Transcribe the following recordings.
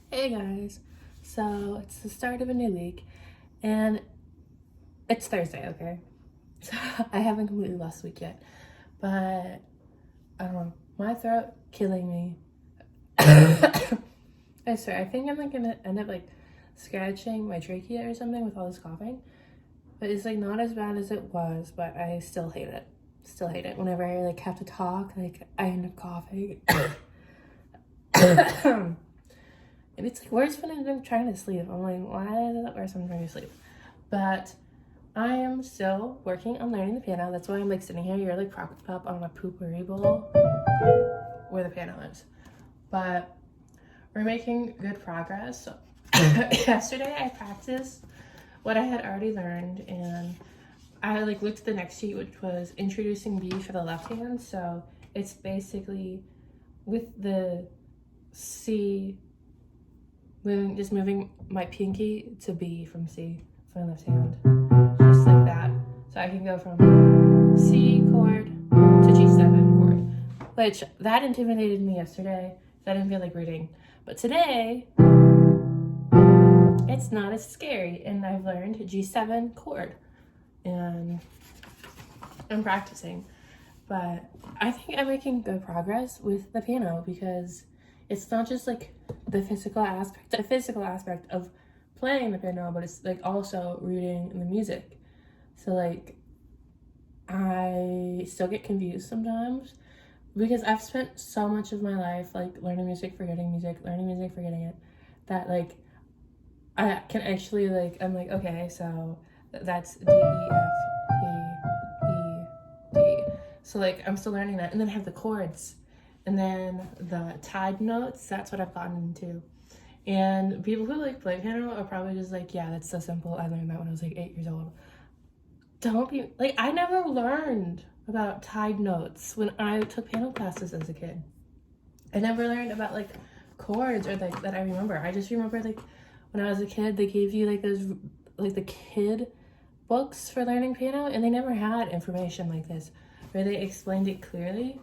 Hey guys, so it's the start of a new week and it's Thursday, okay? So I haven't completely lost the week yet, but I don't know, my throat killing me. I swear, I think I'm like gonna end up like scratching my trachea or something with all this coughing, but it's like not as bad as it was, but I still hate it. Still hate it. Whenever I like have to talk, like I end up coughing. And it's like worse when I'm trying to sleep. I'm like, why is it worse when I'm trying to sleep? But I am still working on learning the piano. That's why I'm like sitting here. You're like propped up on a poopery bowl where the piano is. But we're making good progress. So yesterday I practiced what I had already learned, and I like looked at the next sheet, which was introducing B for the left hand. So it's basically with the C, just moving my pinky to B from C for my left hand, just like that. So I can go from C chord to G7 chord, which that intimidated me yesterday. So I didn't feel like reading. But today, it's not as scary, and I've learned G7 chord, and I'm practicing. But I think I'm making good progress with the piano because it's not just like the physical aspect of playing the piano, but it's like also reading the music. So like I still get confused sometimes because I've spent so much of my life like learning music, forgetting music, learning music, forgetting it, that like I can actually like I'm like, okay, so that's D, E, F, G, E, D. So like I'm still learning that, and then I have the chords, and then the tied notes. That's what I've gotten into. And people who like play piano are probably just like, yeah, that's so simple. I learned that when I was like 8 years old. Don't be like, I never learned about tied notes when I took piano classes as a kid. I never learned about like chords or like that I remember. I just remember like when I was a kid, they gave you like those like the kid books for learning piano, and they never had information like this where they explained it clearly.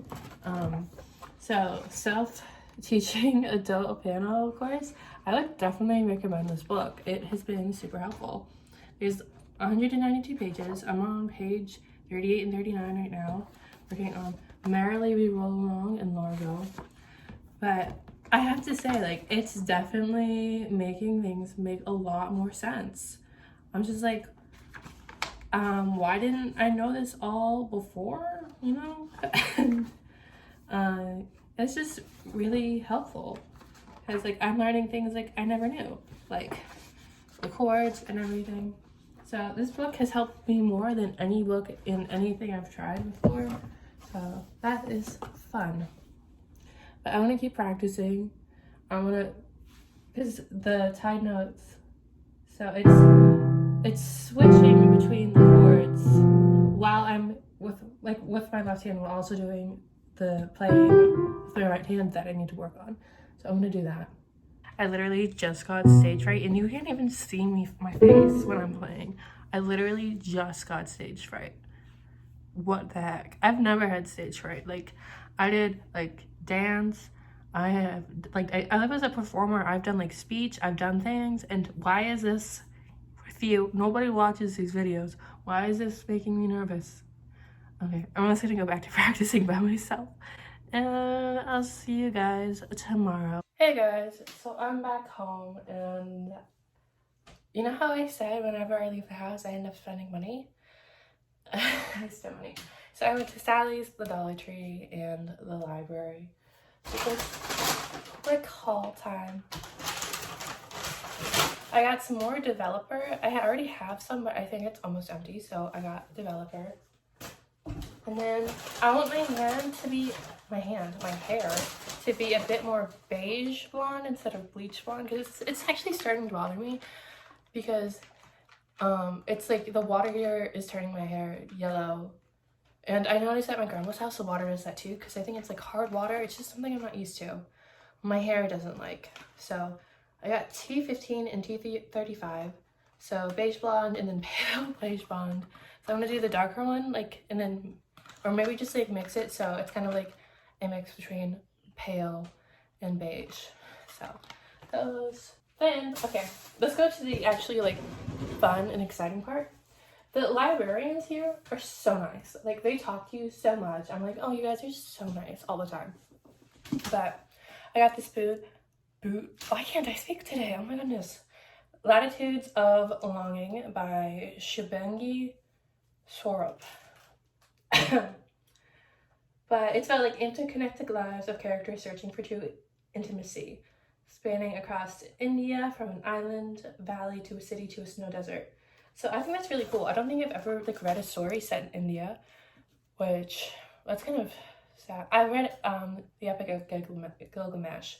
So self-teaching adult piano course, I would definitely recommend this book. It has been super helpful. There's 192 pages. I'm on page 38 and 39 right now, working on Merrily We Roll Along and Largo. But I have to say, like, it's definitely making things make a lot more sense. I'm just like, why didn't I know this all before? You know? And it's just really helpful because, like, I'm learning things like I never knew, like the chords and everything. So this book has helped me more than any book in anything I've tried before. So that is fun. But I want to keep practicing. I want to, because the tied notes, so it's switching between the chords while I'm with my left hand, while also doing the playing with my right hand that I need to work on. So I'm gonna do that. I literally just got stage fright, and you can't even see my face when I'm playing. I literally just got stage fright. What the heck? I've never had stage fright. Like, I did like dance. I have like I live as a performer. I've done like speech. I've done things. And why is this with you? Nobody watches these videos. Why is this making me nervous? Okay, I'm just gonna go back to practicing by myself, and I'll see you guys tomorrow. Hey guys, so I'm back home, and you know how I said whenever I leave the house I end up spending money? I spent money. So I went to Sally's, the Dollar Tree, and the library. So just quick haul time. I got some more developer. I already have some, but I think it's almost empty, so I got developer. And then I want my hair to be a bit more beige blonde instead of bleach blonde, because it's actually starting to bother me because it's like the water here is turning my hair yellow. And I noticed at my grandma's house the water does that too, because I think it's like hard water. It's just something I'm not used to. My hair doesn't like. So I got T15 and T35. So beige blonde and then pale beige blonde. So I'm gonna do the darker one, like, and then, or maybe just like mix it so it's kind of like a mix between pale and beige. So those. Then, okay, let's go to the actually like fun and exciting part. The librarians here are so nice. Like, they talk to you so much. I'm like, oh, you guys are so nice all the time. But I got this boot. Why can't I speak today? Oh my goodness. Latitudes of Longing by Shubhengi Swarup. But it's about like interconnected lives of characters searching for true intimacy, spanning across India from an island valley to a city to a snow desert. So I think that's really cool. I don't think I've ever like read a story set in India, which that's kind of sad. I read the Epic of Gilgamesh.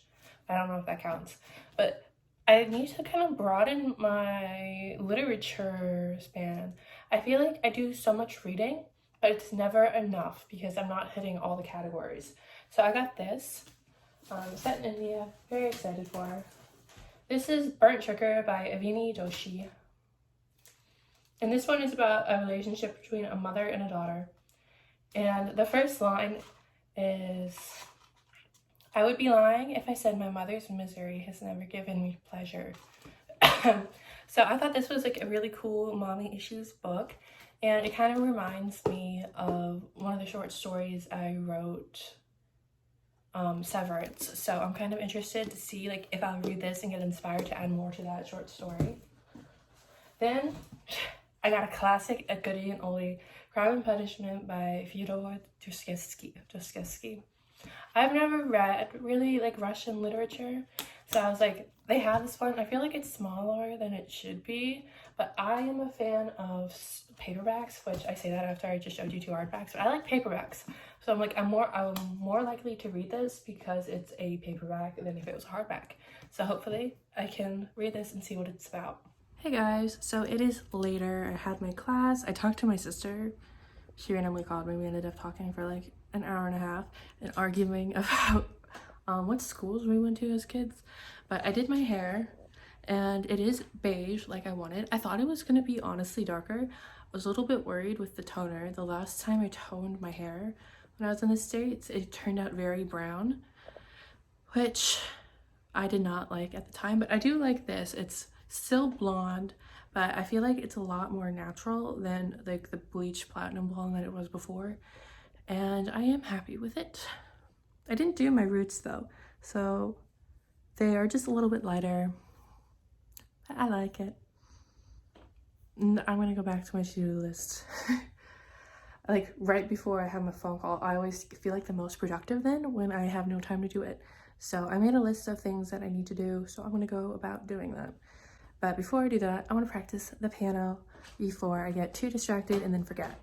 I don't know if that counts, but I need to kind of broaden my literature span. I feel like I do so much reading, but it's never enough because I'm not hitting all the categories. So I got this, set in India, very excited for. This is Burnt Sugar by Avini Doshi. And this one is about a relationship between a mother and a daughter. And the first line is, I would be lying if I said my mother's misery has never given me pleasure. So I thought this was like a really cool mommy issues book. And it kind of reminds me of one of the short stories I wrote, Severance. So I'm kind of interested to see like if I'll read this and get inspired to add more to that short story. Then I got a classic, A Goodie and Oldie, Crime and Punishment by Fyodor Dostoevsky. I've never read really like Russian literature, so I was like, they have this one. I feel like it's smaller than it should be, but I am a fan of paperbacks, which I say that after I just showed you two hardbacks, but I like paperbacks. So I'm like, I'm more likely to read this because it's a paperback than if it was a hardback. So hopefully I can read this and see what it's about. Hey guys, so it is later. I had my class. I talked to my sister. She randomly called me. We ended up talking for like an hour and a half and arguing about what schools we went to as kids. But I did my hair and it is beige like I wanted. I thought it was going to be honestly darker. I was a little bit worried with the toner. The last time I toned my hair when I was in the States, it turned out very brown, which I did not like at the time, but I do like this. It's still blonde, but I feel like it's a lot more natural than like the bleach platinum blonde that it was before, and I am happy with it. I didn't do my roots though, so they are just a little bit lighter, but I like it. I'm gonna go back to my to-do list. Like right before I have my phone call, I always feel like the most productive then when I have no time to do it. So I made a list of things that I need to do, so I'm gonna go about doing that. But before I do that, I want to practice the piano before I get too distracted and then forget.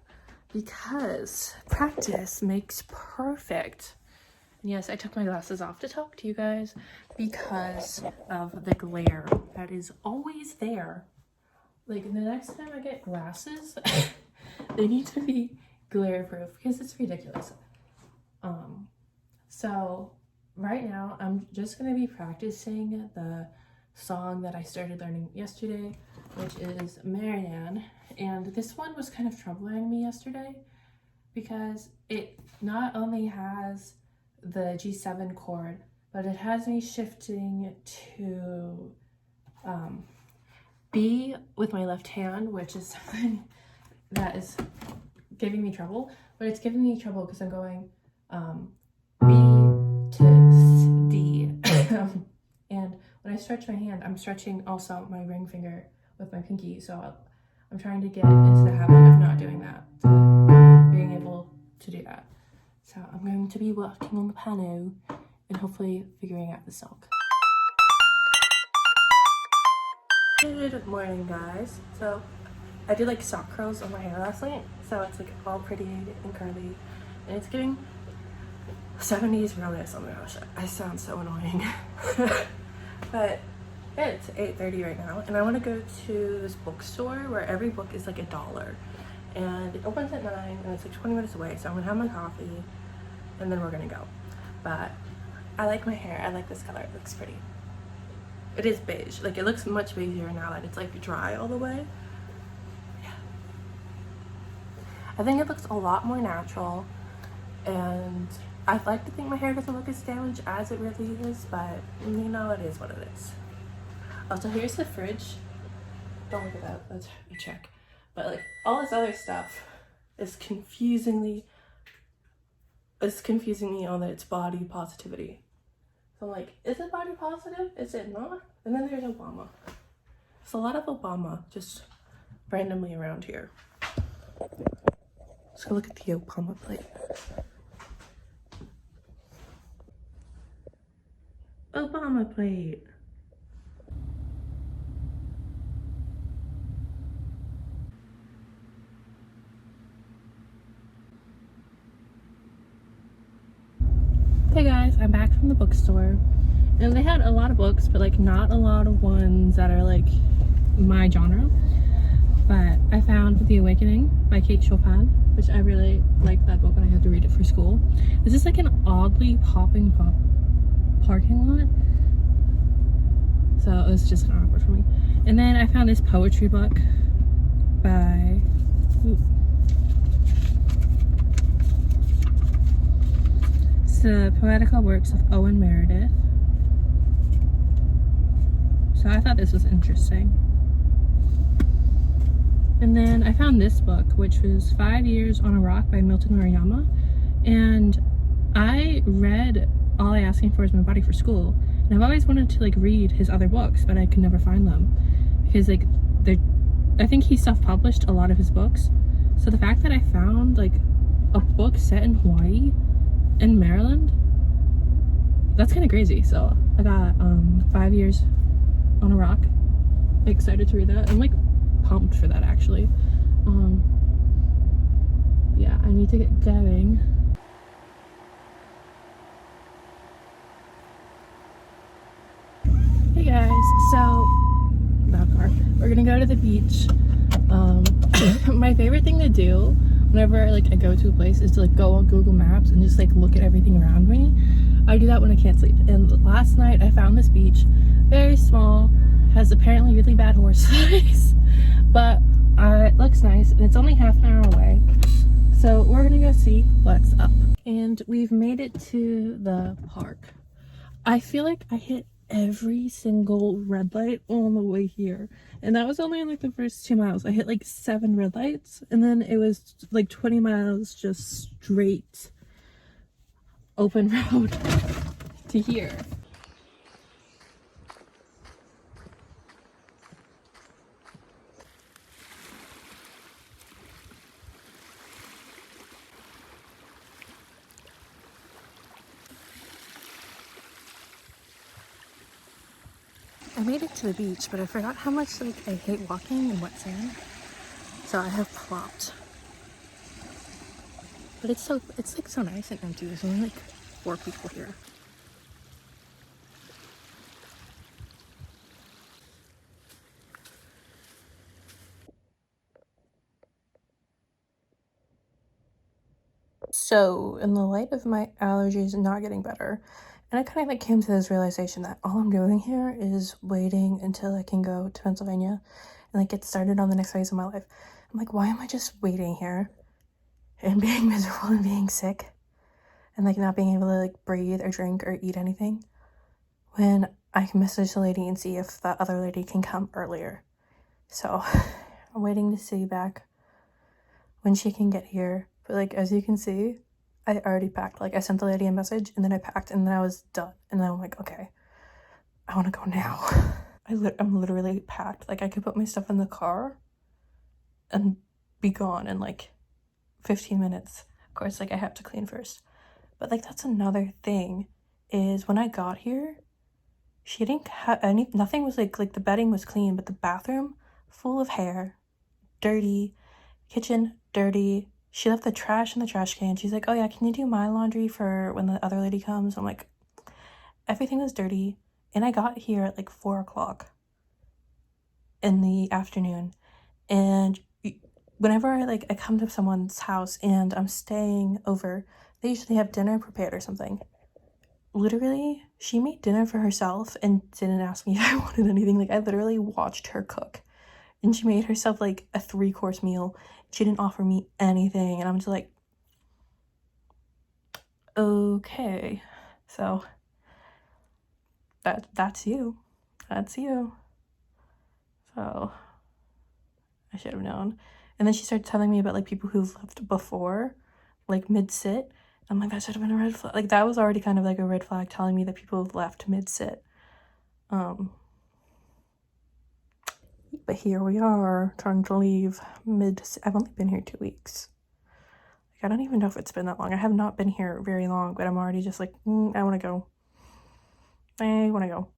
Because practice makes perfect. And yes, I took my glasses off to talk to you guys because of the glare that is always there. Like the next time I get glasses, they need to be glare proof because it's ridiculous. So right now I'm just going to be practicing the song that I started learning yesterday, which is Marianne. And this one was kind of troubling me yesterday because it not only has the G7 chord, but it has me shifting to B with my left hand, which is something that is giving me trouble. But it's giving me trouble because I'm going B to D. And when I stretch my hand, I'm stretching also my ring finger with my pinky. So I'm trying to get into the habit of not doing that, being able to do that. So I'm going to be working on the piano and hopefully figuring out the song. Good morning, guys. So I did like sock curls on my hair last night, so it's like all pretty and curly, and it's getting 70s realness. Oh my gosh, I sound so annoying. But it's 8:30 right now, and I want to go to this bookstore where every book is like $1, and it opens at 9, and it's like 20 minutes away. So I'm gonna have my coffee, and then we're gonna go. But I like my hair. I like this color. It looks pretty. It is beige. Like it looks much beigeier now that it's like dry all the way. Yeah. I think it looks a lot more natural, and I'd like to think my hair doesn't look as damaged as it really is, but you know, it is what it is. Also, here's the fridge. Don't look at that, let's check. But like all this other stuff is confusing me on that it's body positivity. So I'm like, is it body positive? Is it not? And then there's Obama. There's a lot of Obama just randomly around here. Let's go look at the Obama plate. Obama plate. Hey guys, I'm back from the bookstore, and they had a lot of books, but like not a lot of ones that are like my genre. But I found The Awakening by Kate Chopin, which I really liked that book and I had to read it for school. This is like an oddly popping parking lot, so it was just kind of awkward for me. And then I found this poetry book by the Poetical Works of Owen Meredith. So I thought this was interesting. And then I found this book, which was 5 Years on a Rock by Milton Maruyama. And I read All I Ask For Is My Body for school. And I've always wanted to like read his other books, but I could never find them. Because like I think he self-published a lot of his books. So the fact that I found like a book set in Hawaii in Maryland, that's kind of crazy. So I got 5 Years on a Rock. Excited to read that. I'm like pumped for that actually. Yeah, I need to get going. Hey guys, so we're gonna go to the beach. My favorite thing to do whenever like I go to a place is to like go on Google Maps and just like look at everything around me. I do that when I can't sleep. And last night I found this beach, very small, has apparently really bad horse eyes, but it looks nice and it's only half an hour away. So we're gonna go see what's up. And we've made it to the park. I feel like I hit every single red light on the way here, and that was only in like the first 2 miles. I hit like 7 red lights, and then it was like 20 miles just straight open road to here. I made it to the beach, but I forgot how much like I hate walking in wet sand, so I have plopped. But it's like so nice and empty. There's only like 4 people here. So in the light of my allergies not getting better, and I kind of like came to this realization that all I'm doing here is waiting until I can go to Pennsylvania and like get started on the next phase of my life. I'm like, why am I just waiting here and being miserable and being sick and like not being able to like breathe or drink or eat anything when I can message the lady and see if that other lady can come earlier. So I'm waiting to see back when she can get here. But like, as you can see, I already packed. Like I sent the lady a message and then I packed and then I was done. And then I'm like, okay, I want to go now. I'm literally packed. Like I could put my stuff in the car and be gone in like 15 minutes. Of course, like I have to clean first. But like that's another thing is when I got here, she didn't have nothing was like the bedding was clean, but the bathroom full of hair, dirty, kitchen dirty. She left the trash in the trash can. She's like, oh yeah, can you do my laundry for when the other lady comes? I'm like, everything was dirty. And I got here at like 4 o'clock in the afternoon. And whenever I come to someone's house and I'm staying over, they usually have dinner prepared or something. Literally, she made dinner for herself and didn't ask me if I wanted anything. Like I literally watched her cook. And she made herself like a 3-course meal. She didn't offer me anything. And I'm just like, okay, so that's you. That's you. So I should have known. And then she started telling me about like people who've left before, like mid-sit. I'm like, that should have been a red flag. Like that was already kind of like a red flag telling me that people have left mid-sit. But here we are trying to leave I've only been here 2 weeks. Like, I don't even know if it's been that long. I have not been here very long, but I'm already just like, I want to go. I want to go.